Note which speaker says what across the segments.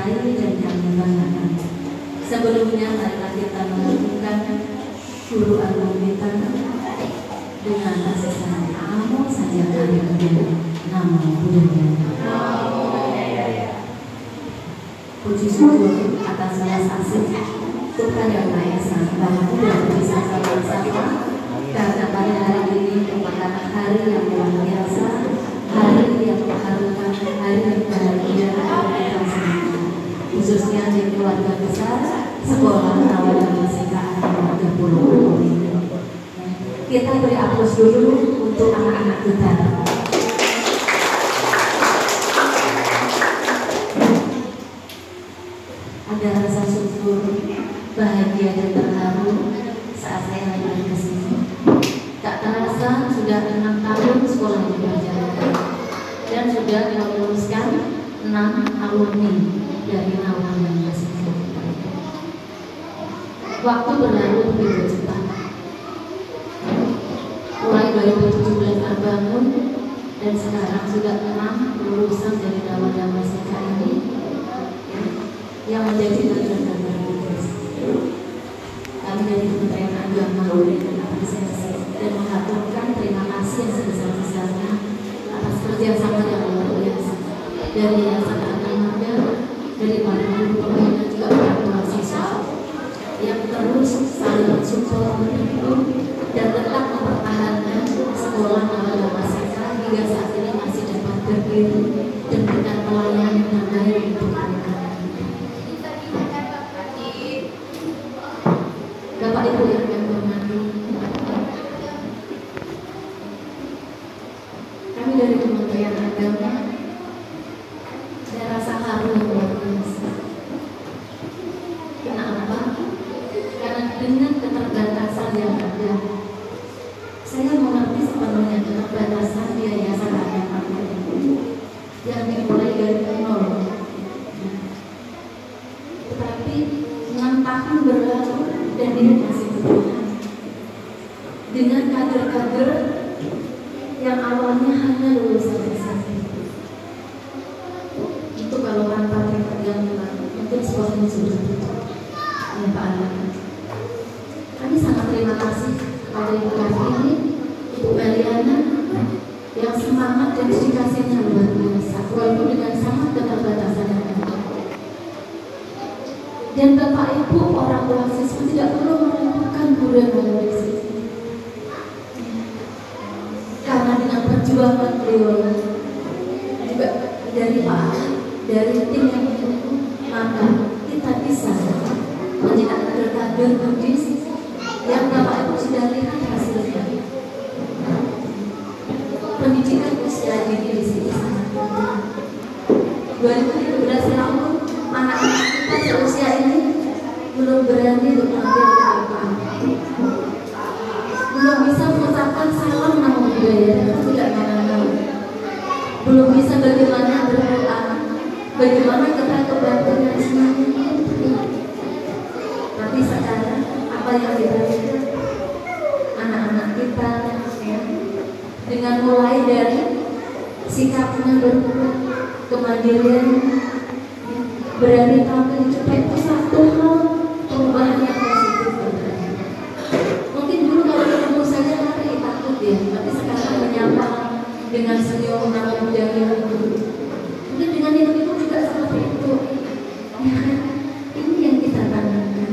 Speaker 1: cintai dan kami banggakan. Sebelumnya marilah kita melanjutkan syukur agung kita dengan asesori Amo saja kami berdua. Namo Buddhaya. Puji syukur atas belas asih Tuhan yang Maha Esa bahwa Buddha bisa sama-sama karena pada hari ini merupakan hari yang luar biasa, hari yang mengharukan, hari yang bahagia untuk kita semua, khususnya di keluarga besar Sekolah Nawada Masika Keluarga Pulau ini. Kita beri aplaus dulu untuk anak-anak kita. Ada rasa syukur, bahagia dan terharu saat saya hadir ke sini. Tak terasa sudah 6 tahun sekolah ini berjalan dan sudah meluluskan 6 alumni dari Nawada Masika. Waktu berlalu begitu cepat. Mulai 2017 terbangun dan sekarang sudah 6 lulusan dari Nawada Masika ini yang menjadi bagian dari tugas. Kami dari Kementerian Agama memberikan apresiasi dan mengaturkan terima kasih yang sebesar-besarnya atas kerjasama yang luar biasa dari Yayasan Agamada, dari para guru pembina juga para mahasiswa yang terus saling mensupport, mendukung dan tetap mempertahankan sekolah Nawada Masika hingga saat ini masih dapat berdiri dan memberikan pelayanan yang baik untuk anak-anak. Bapak Ibu yang kami hormati, kami dari Kementerian Agama ada rasa haru yang luar biasa. Kenapa? Karena dengan keterbatasan yang ada, saya mengerti sepenuhnya keterbatasan di Yayasan Agama yang dimulai dari nol. Tetapi 6 tahun berlalu dan ini masih berjalan dengan kader-kader yang awalnya hanya lulusan SMP. Itu kalau tanpa pergaulan mungkin sekolah ini sudah tutup. Ya Pak Anak. Kami sangat terima kasih kepada Ibu Kartini, Ibu Meliana yang semangat dan dedikasinya luar biasa walaupun dengan sangat keterbatasan yang ada. Dan Bapak Ibu orang tua siswa tidak perlu merepotkan guru yang ada di sini, karena dengan perjuangan beliau juga dari Pak, dari tim yang mendukung, maka kita bisa menjadi kader-kader Buddhis yang Bapak Ibu sudah lihat hasilnya. Pendidikan usia dini di sini sangat penting. 2013 lalu anak-anak kita seusia ini belum berani untuk tampil ke depan, belum bisa mengucapkan salam nama budaya, tidak mengenal, belum bisa bagaimana berdoa, bagaimana kita kebantu dan semuanya. Tapi sekarang apa yang kita lihat anak-anak kita ya, dengan mulai dari sikapnya berubah, kemandirian, berani tampil cepat, itu satu hal perubahan yang positif. Mungkin dulu kalau ketemu saya lari takut ya, tapi sekarang menyapa dengan senyum nama budaya. Mungkin dengan itu juga seperti itu. Ya kan? Ini yang kita tanamkan.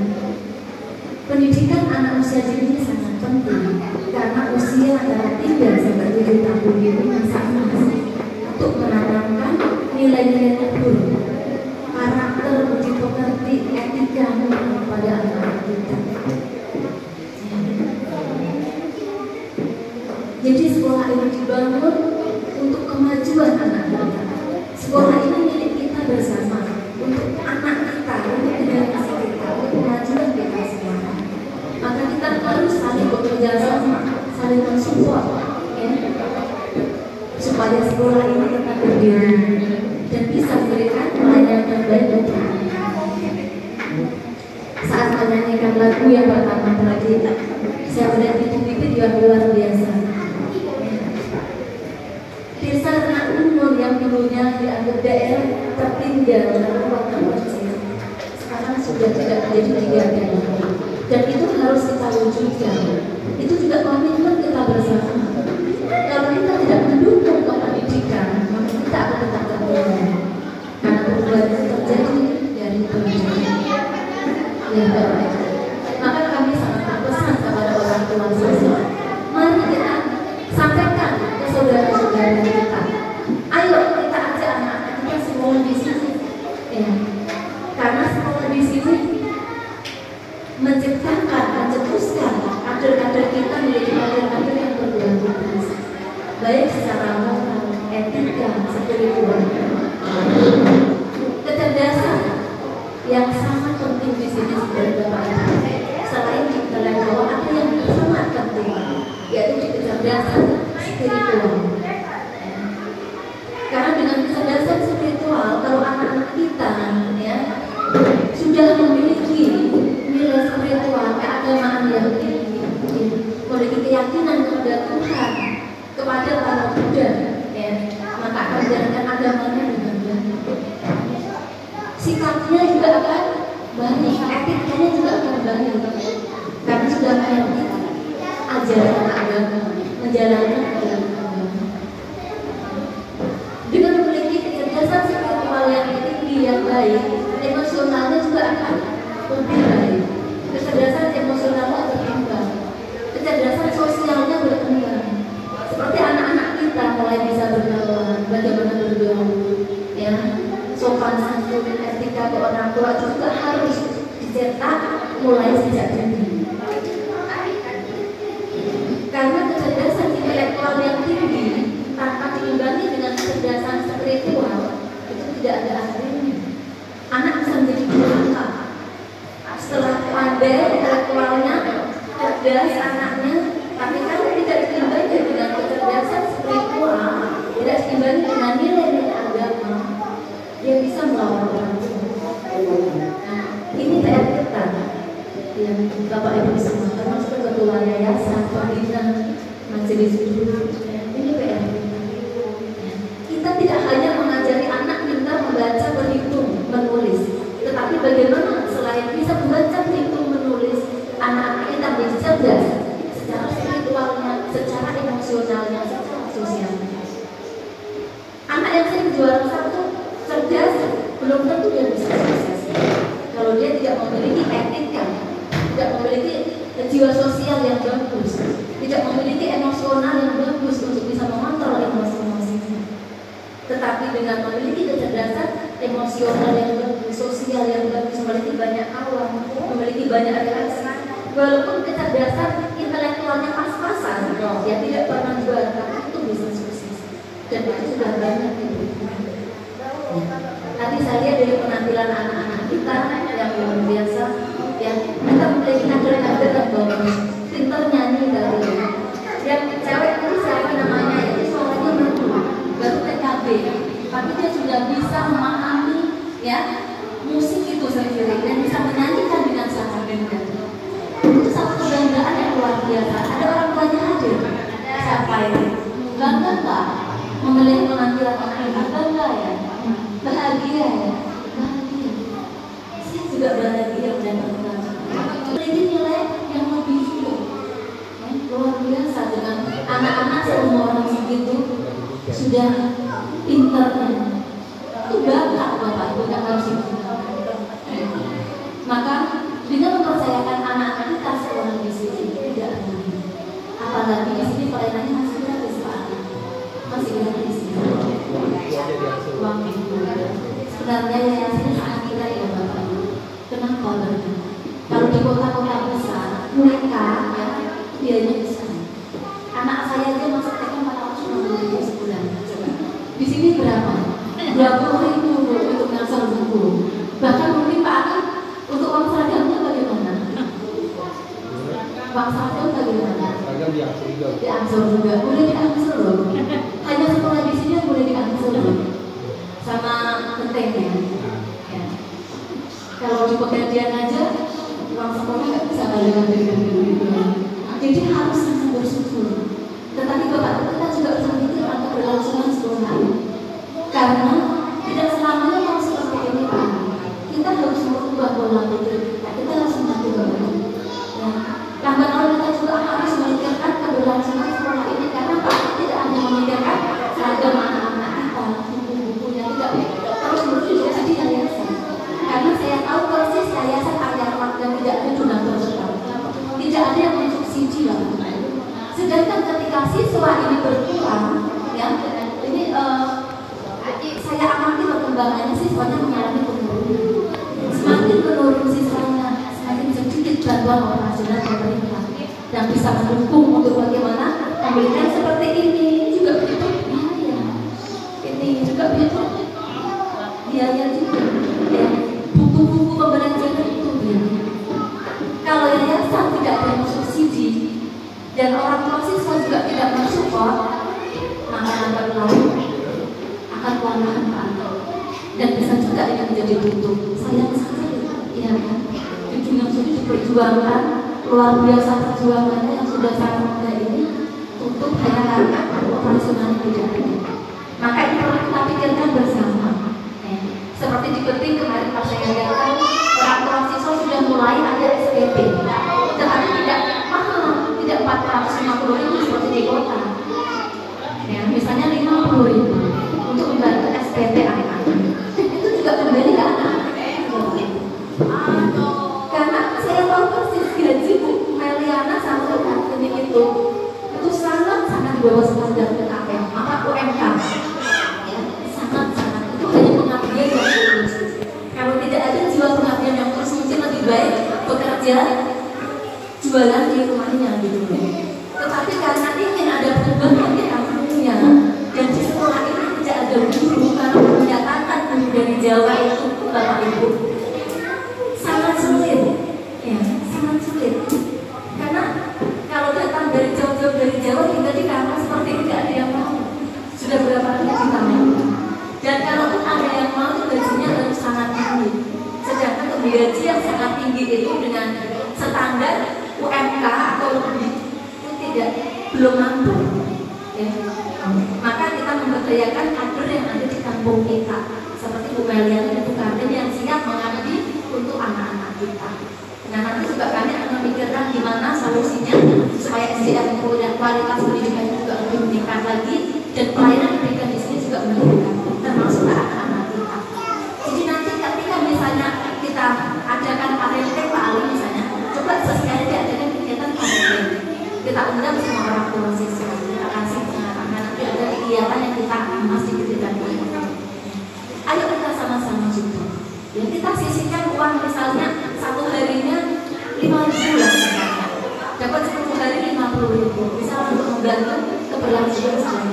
Speaker 1: Pendidikan anak usia dini sangat penting karena usia antara 3 sampai 7 tahun ini masa-masa untuk menanamkan nilai-nilai luhur, karakter, budi pekerti, etika pada anak-anak kita. Jadi sekolah ini dibangun untuk kemajuan anak kita. Sekolah ini milik kita bersama, untuk anak kita, untuk generasi kita, untuk kemajuan kita semua. Maka kita harus saling bekerja sama, saling mensupport, ya, supaya sekolah ini tetap berdiri dan bisa memberikan pelayanan terbaik untuk anak. Saat menyanyikan lagu yang pertama tadi, saya melihat bibit-bibit yang luar biasa. Desa Renang Umur yang dulunya dianggap daerah tertinggal dalam kota sudah tidak menjadi 3 lagi. Dan itu harus kita wujudkan. Itu juga komitmen kita bersama. Kalau kita tidak mendukung pendidikan, maka kita akan tetap terbunuh. Karena perubahan itu terjadi dari pendidikan. Yang baik. Maka kami sangat berpesan kepada orang tua siswa, mari kita sampaikan ke saudara-saudara kita. Ayo kita ajak anak-anak kita sekolah di sini. Ya. Karena sekolah di sini menciptakan, mencetuskan kader-kader kita menjadi kader-kader yang berkualitas, baik secara moral, etika, spiritual, kecerdasan yang sangat penting di sini sebenarnya Bapak Ibu. Selain intelektual, ada yang sangat penting, yaitu kecerdasan spiritual. Karena dengan kecerdasan spiritual, kalau anak-anak kita ya sudah memiliki nilai spiritual, keagamaan yang tinggi, memiliki keyakinan kepada Tuhan, kepada para Buddha, ya, maka akan menjalankan agamanya dengan baik. Sikapnya juga akan baik, etikanya juga akan baik, karena sudah mengerti ajaran agama, menjalankan ajaran agama. Dengan memiliki kecerdasan spiritual yang tinggi, yang baik, emosionalnya juga akan lebih baik. Kecerdasan emosionalnya berkembang, kecerdasan sosialnya berkembang. Seperti anak-anak kita mulai bisa bergaul, bagaimana bergaul, ya, sopan santun, etika ke orang tua juga harus dicetak mulai sejak dini. Karena kecerdasan intelektual yang tinggi tanpa diimbangi dengan kecerdasan spiritual itu tidak ada artinya. Anak bisa menjadi durhaka setelah pandai intelektualnya, cerdas anaknya, tapi kalau tidak diimbangi dengan kecerdasan spiritual, tidak diimbangi dengan nilai-nilai agama, dia bisa melawan orang tua. Nah, ini PR kita yang Bapak Ibu semua, termasuk ketua yayasan, pembina, majelis guru, ini PR kita. Kita tidak hanya mengajari anak pintar membaca, berhitung, menulis, tetapi bagaimana selain bisa membaca, berhitung, menulis, anak-anak kita menjadi cerdas secara spiritualnya, secara emosionalnya, secara sosialnya. Anak yang sering juara 1 cerdas, belum tentu dia bisa sukses kalau dia tidak memiliki etika, tidak memiliki jiwa sosial yang bagus, tidak memiliki emosional yang bagus untuk bisa mengontrol emosi-emosinya. Tetapi dengan memiliki kecerdasan emosional yang bagus, sosial yang bagus, memiliki banyak kawan, memiliki banyak relasi, walaupun kecerdasan intelektualnya pas-pasan, ya tidak pernah juara, itu bisa sukses. Dan itu sudah banyak diberikan. Tadi saya lihat dari penampilan anak-anak kita yang luar biasa, ya, kita memiliki kader-kader yang bagus, pintar nyanyi dari yang cewek itu siapa namanya, itu suaranya baru TKB, tapi dia sudah bisa memahami ya musik itu sendiri dan bisa menyanyikan dengan sangat indah. Itu satu kebanggaan yang luar biasa. Ada orang tuanya hadir, siapa ini? Bangga nggak memiliki penampilan anak ini? Bangga ya, bahagia ya, bahagia. Saya juga bahagia dan bangga. Memiliki nilai yang lebih luar biasa dengan anak-anak semua orang segitu sudah pintarnya. Itu bakat Bapak Ibu yang harus digunakan. Maka dengan mempercayakan anak-anak kita sekolah di sini tidak lagi. Apalagi di sini pelayanannya masih gratis Pak, masih gratis. Uang itu. Sebenarnya yayasan sangat kita ya Bapak Ibu. Kenapa lagi? Kalau di kota-kota besar mereka ya biayanya besar. Anak saya aja masuk TK 450.000 sebulan. Di sini berapa? 20.000 untuk ngasal buku. Bahkan mungkin Pak Akan untuk uang seragamnya bagaimana? Uang seragam bagaimana? Seragam diangsur juga. Diangsur juga. Boleh diangsur loh. Hanya sekolah di sini boleh diangsur loh. Sama pentingnya. Ya. Kalau di pekerjaan aja uang sekolah nggak bisa balik dengan gitu. Jadi harus sangat bersyukur. Tetapi Bapak kita juga harus memikirkan keberlangsungan sekolah. Karena tidak selamanya mau seperti ini Pak. Kita harus merubah pola pikir bantuan operasional pemerintah yang bisa mendukung untuk bagaimana pembelian seperti ini juga butuh biaya. Ini juga butuh biaya juga. Ya, buku-buku pembelajaran itu biaya. Kalau yayasan tidak ada subsidi dan orang tua siswa juga tidak mensupport, maka lambat laun akan kewalahan Pak, dan bisa juga ini menjadi tutup. Sayang sekali, ya kan? Cucu yang sudah diperjuangkan, luar biasa perjuangannya yang sudah sangat muda ini, tutup hanya karena operasional tidak ada. Maka ini perlu kita pikirkan bersama. Seperti di Beting kemarin pas saya datang, orang tua siswa sudah mulai ada SPP, tetapi tidak mahal, tidak 450.000 seperti di kota. Ya, misalnya 50.000 untuk membantu SPP anak-anak. Itu juga kembali ke anak-anak. Karena saya tahu persis gaji Bu Meliana sampai saat ini itu sangat-sangat di bawah standar PKM, maka UMK. Ya, sangat-sangat itu hanya pengabdian yang tulus. Kalau tidak ada jiwa pengabdian yang tulus, mungkin lebih baik bekerja jualan di rumahnya gitu. Tetapi karena ingin ada perubahan di kampungnya dan di sekolah ini tidak ada guru, karena menyatakan guru dari Jawa itu Bapak Ibu sangat sulit, ya sangat sulit. Karena kalau datang dari jauh-jauh dari Jawa tinggal di kampung seperti ini tidak ada yang mau. Sudah berapa kali kita mau? Dan kalaupun ada yang mau, gajinya harus sangat tinggi. Sedangkan gaji yang sangat tinggi itu dengan standar UMK atau lebih itu belum mampu. Ya. Maka kita memberdayakan kader yang ada di kampung kita, seperti Bu Meliana dan Bu Karden yang siap mengabdi untuk anak-anak kita. Nah, nanti juga kami akan memikirkan gimana solusinya supaya SDM dan kualitas pendidikan juga lebih meningkat lagi dan pelayanan diberikan di sini juga meningkat, termasuk anak-anak kita. Jadi nanti ketika misalnya kita adakan parenting Pak Ali misalnya, coba sesekali diadakan kegiatan parenting. Kita undang semua orang tua siswa, kita kasih pengarahan, nanti ada kegiatan yang kita masih diberikan. Ayo kita sama-sama juga. Ya, kita sisihkan uang misalnya satu harinya 5.000 lah misalnya. Dapat 10 hari 50.000. Bisa untuk membantu keberlangsungan sekolah.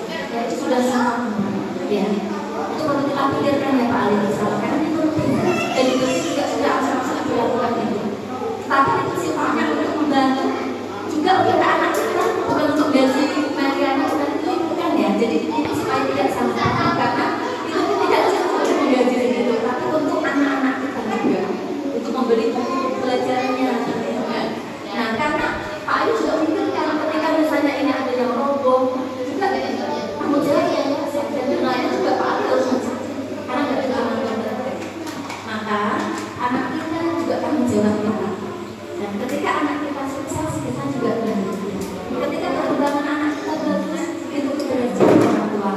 Speaker 1: Ya, itu sudah sangat murah. Ya, itu perlu kita pikirkan ya Pak Ali. Karena itu penting. Dan itu juga sudah asal-asal dilakukan itu. Tapi itu sifatnya untuk membantu juga untuk anak kita, bukan untuk gaji Meliana itu bukan ya. Jadi itu supaya tidak sama-sama karena itu tidak cuma untuk gaji itu, tapi untuk anak-anak kita juga, untuk membeli pelajarannya. Nah, karena Pak Ali juga memikirkan ketika misalnya ini ada yang roboh, juga tanggung jawab yang dan nilainya juga Pak Ali harus mencari, karena nggak ada jalan. Maka anak kita juga tanggung jawab kita. Dan ketika anak kita sukses, kita juga bahagia. Ketika perkembangan anak kita bagus, itu keberhasilan orang tua,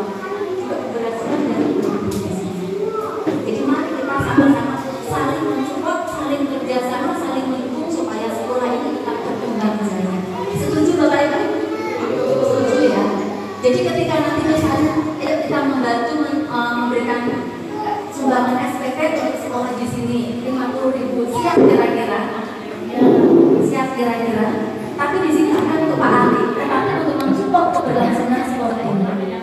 Speaker 1: juga keberhasilan dari Indonesia. Jadi mari kita sama-sama saling mensupport, saling kerjasama, saling mendukung supaya sekolah ini tetap berkembang jaya. Setuju Bapak Ibu? Setuju ya. Jadi ketika nanti misalnya kita membantu memberikan sumbangan SPP untuk sekolah di sini 50.000, siap kira-kira? Siap kira-kira. Tapi di sini akan untuk Pak Ali, tetapi untuk mensupport keberlangsungan sekolah ini. Ya.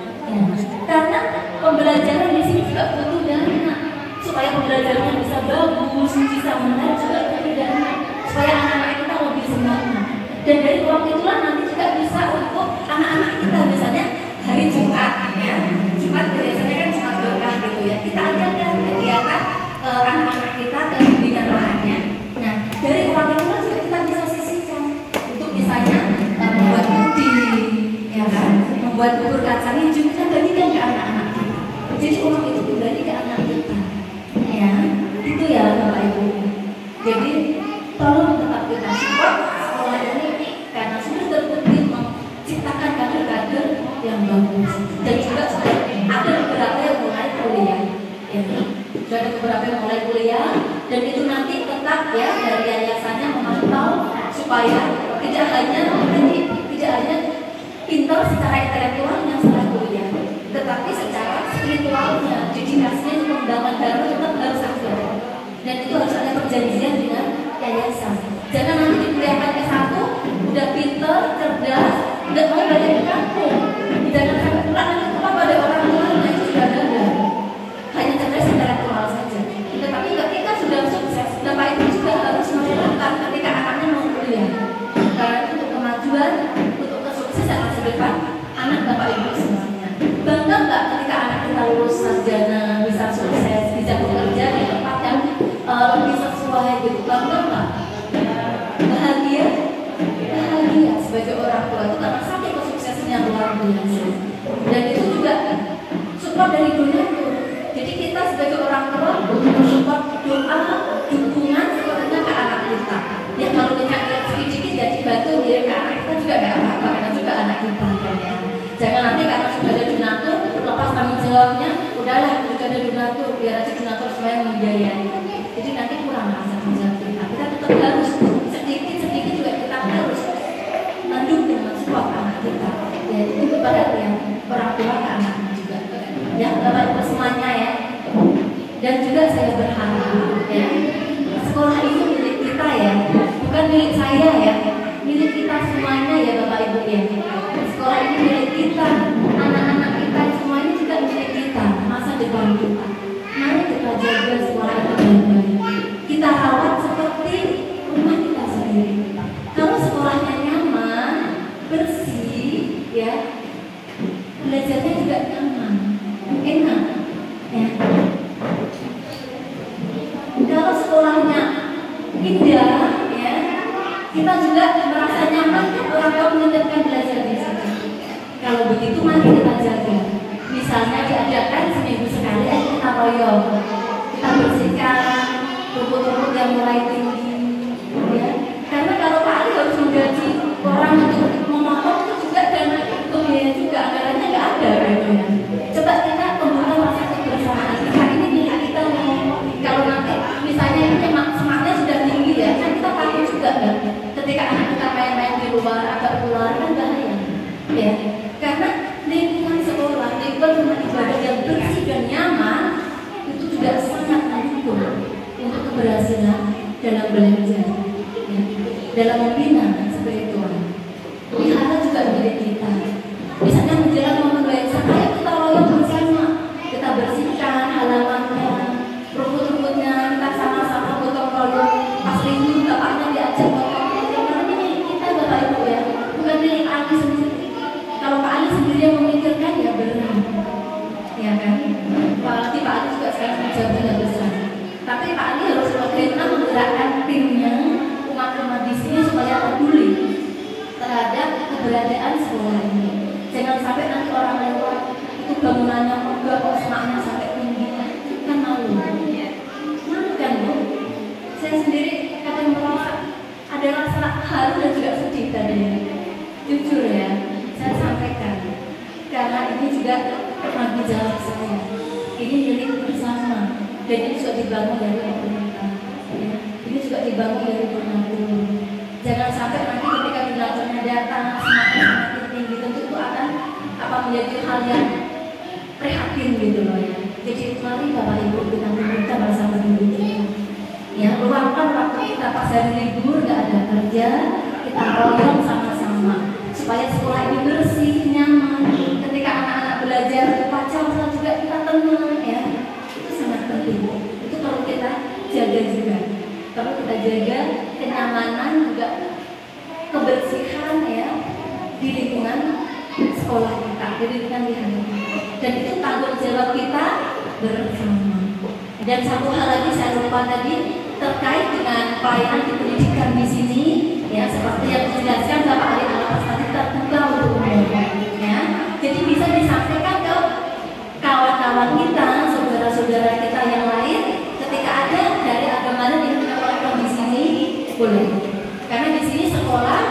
Speaker 1: Karena pembelajaran di sini juga butuh dana supaya pembelajarannya bisa bagus, bisa menarik juga butuh dana supaya anak-anak kita lebih semangat. Dan dari uang itulah nanti juga bisa untuk anak-anak kita misalnya hari Jumat, ya. Jumat biasanya kan Jumat berkah gitu ya. Kita adakan kegiatan anak-anak kita ke bimbingan rohaninya. Nah, dari uang itulah juga kita bisa sisihkan untuk misalnya membuat puding, ya kan, membuat bubur kacang hijau, kita bagikan ke anak-anak kita. Jadi uang itu dibagi ke anak kita, ya, itu ya Bapak Ibu. Jadi tolong tetap kita support sekolah ini karena sudah terbukti menciptakan kader-kader yang bagus dan juga sudah ada beberapa yang mulai kuliah, ya. Sudah ada beberapa yang mulai kuliah dan itu nanti tetap ya dari yayasannya memantau supaya tidak hanya pintar secara intelektualnya setelah kuliah, tetapi secara spiritualnya, dedikasinya untuk membangun baru tetap harus ada. Dan itu harus ada perjanjian dengan yayasan. Jangan sebagai orang tua untuk support doa, dukungan sepertinya ke anak kita. Ya kalau kita sedikit jadi batu ya ke anak kita juga nggak apa-apa, karena juga anak kita. Ya. Jangan nanti karena sudah ada donatur lepas tanggung jawabnya, udahlah sudah ada donatur biar aja donatur semuanya membiayai. Jadi nanti kurang rasa tanggung jawab kita. Kita tetap harus sedikit juga kita harus mendukung, mensupport anak kita. Ya itu kepada yang orang tua ke anaknya juga. Ya Bapak Ibu semuanya ya. Dan juga saya berharap ya sekolah itu milik kita ya, bukan milik saya ya, milik kita semuanya ya Bapak Ibu ya. Sekolah ini milik kita, anak-anak kita semua ini juga milik kita, masa depan kita. Mari kita jaga sekolah itu baik-baik. Kita rawat seperti rumah kita sendiri. Kalau sekolahnya nyaman, bersih, ya belajarnya juga nyaman, enak, ya. Kalau sekolahnya indah, ya kita juga merasa nyaman, orang tua menitipkan belajar di sini. Kalau begitu mari kita jaga. Misalnya diadakan seminggu sekali, kita royong, kita bersihkan rumput-rumput yang mulai tinggi, ya. Karena kalau Pak Ali harus menggaji orang untuk memotong itu juga dana itu biaya juga, anggarannya nggak ada, gitu ya. Coba kita membuat rasa kebersamaan. Kita ini milik kita nih. Kalau nanti misalnya ini semaknya sudah tinggi ya, kan kita takut juga kan. Ketika anak kita main-main di luar agak keluar kan bahaya, ya. Karena lingkungan sekolah, lingkungan rumah ibadah yang bersih dan nyaman itu juga sangat mendukung untuk keberhasilan dalam belajar, ya. Dalam membina spiritual. Wihara juga milik kita. Misalnya menjelang momen Waisak, ayo kita royong bersama, kita bersihkan halamannya, rumput-rumputnya, kita sama-sama gotong royong. Pas rindu bapaknya diajak gotong royong. Karena ini kita Bapak Ibu ya, bukan milik Ali sendiri. Kalau Pak Ali sendiri yang memikirkan ya benar, ya kan? Apalagi Pak Ali juga sekarang jabatan besar. Tapi Pak Ali harus bagaimana menggerakkan timnya, umat-umat di sini supaya peduli terhadap keberadaan sekolah ini. Jangan sampai nanti orang lewat itu bangunannya megah, semaknya sampai tinggi, kan malu. Malu kan Bu? Saya sendiri kadang merasa ada rasa haru dan juga sedih tadi. Jujur ya, saya sampaikan. Karena ini juga tanggung jawab saya. Ini milik bersama. Dan ini juga dibangun dari pemerintah. Ya. Ini juga dibangun dari donatur. Jangan sampai nanti ketika donaturnya datang semakin tinggi, tentu itu akan menjadi hal yang prihatin gitu loh ya. Jadi mari Bapak Ibu kita meminta bersama diri kita. Ya, luangkan waktu kita pas hari libur nggak ada kerja, kita royong sama-sama supaya sekolah ini bersih, nyaman. Ketika anak-anak belajar upacara juga kita tenang ya. Itu sangat penting. Itu perlu kita jaga juga. Perlu kita jaga kenyamanan juga, kebersihan ya di lingkungan sekolah kita, di lingkungan kita. Dan itu tanggung jawab kita bersama. Dan satu hal lagi saya lupa tadi terkait dengan pelayanan di pendidikan di sini, ya seperti yang dijelaskan Bapak Ali Alapas tadi terbuka untuk umum, ya. Jadi bisa disampaikan ke kawan-kawan kita, saudara-saudara kita yang lain, ketika ada dari agama lain yang melakukan di sini boleh. Karena di sini sekolah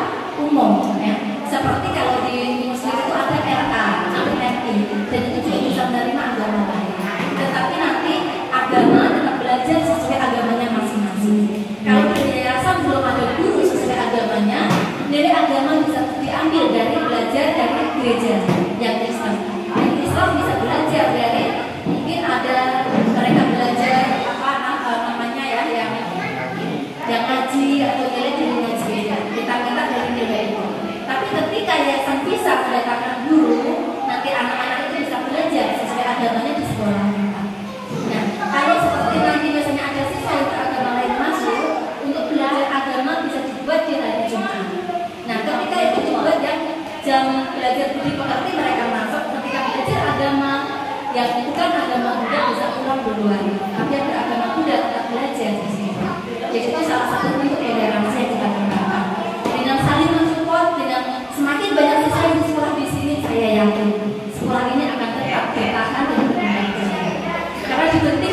Speaker 1: umum, ya. Seperti kalau di Muslim itu ada RA atau RI, dan itu juga bisa menerima agama lain. Tetapi nanti agama tetap belajar sesuai agamanya masing-masing. Kalau di yayasan belum ada guru sesuai agamanya, dari agama bisa diambil dari belajar dari gereja yang Kristen. Yang Islam bisa belajar dari mungkin ada mereka belajar apa namanya ya yang ngaji atau nilai di ngaji kita minta dari nilai itu. Tapi ketika yayasan bisa mendatangkan guru, nanti anak-anak itu bisa belajar sesuai agamanya di sekolah kita. Nah, kalau seperti nanti biasanya ada siswa yang beragama lain masuk, untuk belajar agama bisa dibuat di hari Jumat. Nah, ketika itu dibuat yang jam belajar budi pekerti mereka masuk, ketika belajar agama yang bukan agama Buddha bisa pulang duluan. Tapi yang beragama Buddha tetap belajar di sini. Jadi itu salah satu bentuk toleransi yang kita kembangkan. Dengan saling mensupport, dengan semakin banyak siswa yang di sekolah di sini, saya yakin sekolah ini akan tetap bertahan dan berkembang. Karena dibentuk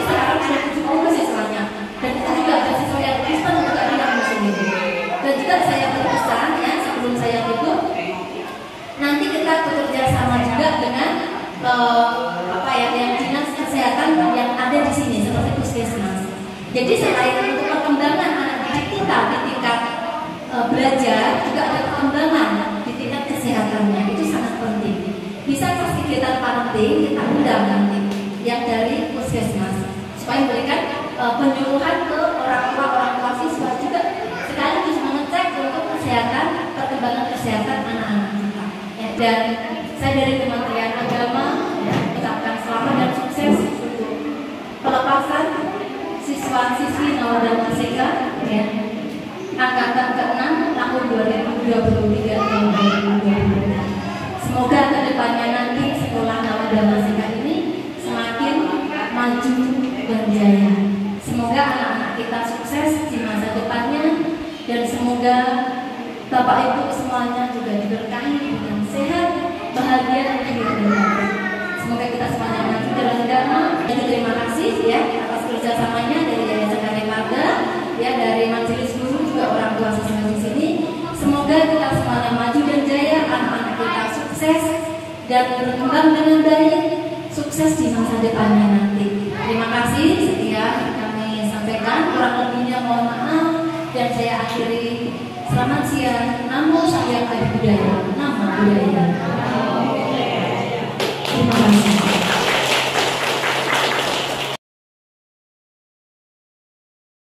Speaker 1: yang dinas kesehatan yang ada di sini seperti puskesmas. Jadi selain untuk perkembangan anak didik kita di tingkat belajar, juga ada perkembangan di tingkat kesehatannya, itu sangat penting. Bisa pas kegiatan parenting kita undang nanti yang dari puskesmas supaya memberikan penyuluhan ke orang tua siswa, juga sekaligus mengecek untuk kesehatan, perkembangan kesehatan anak-anak kita. Ya, dan saya dari Kementerian Agama mengucapkan selamat dan sukses untuk pelepasan siswa-siswi Nawadal Masika ya, angkatan ke-6 tahun 2023 tahun 2024. Semoga kedepannya nanti sekolah Nawadal Masika ini semakin maju dan jaya. Semoga anak-anak kita sukses di masa depannya, dan semoga Bapak Ibu semuanya juga diberkahi dengan sehat, bahagia, dan kehidupan. Semoga kita semuanya maju dalam agama. Jadi terima kasih ya atas kerjasamanya dari Yayasan Karya Marga, ya dari majelis guru juga orang tua siswa di sini. Semoga kita semuanya maju dan jaya, anak-anak kita sukses dan berkembang dengan baik, sukses di masa depannya nanti. Terima kasih, sekian kami sampaikan, kurang lebihnya mohon maaf, dan saya akhiri. Selamat siang, namo Sahyang Adi Budaya, nama budaya.